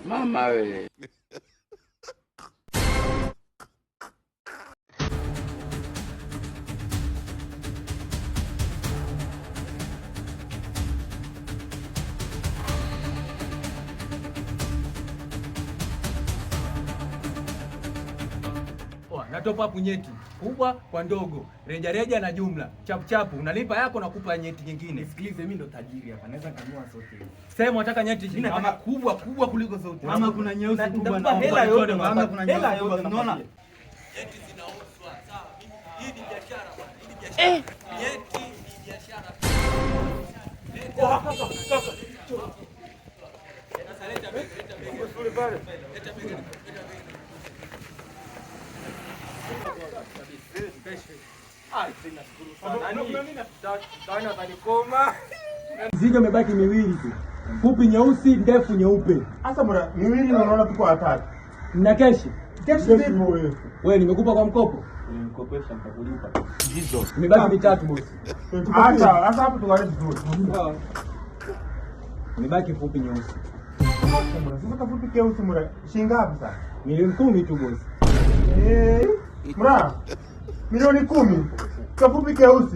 Mama wewe. Na top up nyeti kubwa kwa ndogo, reja na jumla, chapu unalipa yako na kupa nyeti nyingine. Nisikilize, mimi ndo tajiri hapa, naweza kanunua sote. Sema unataka nyeti nyingine ama kubwa kuliko zote. Mama kuna nyeusi kubwa na hela yote, mama kuna nyeusi kubwa, unaona? Nyeti zinauzwa, sawa. Hii ni biashara bwana, hii ni biashara. Nyeti ni biashara. Kaka. Sasa leta begi. Leta begi. Mzigo umebaki miwili tu. Fupi nyeusi, ndefu nyeupe. Sasa bora miwili unaona tuko watatu. Mna keshi? Keshi zipo wewe. Wewe nimekupa kwa mkopo? Nimekopesha nitakulipa. Hizo. Imebaki mitatu bosi. Acha, sasa hapo tuanze vizuri. Sawa. Imebaki fupi nyeusi. Sasa kafupi keusi mura. Shilingi ngapi sasa? Milioni 10 tu bosi. Mura. Milioni 10. Kafupi keusi.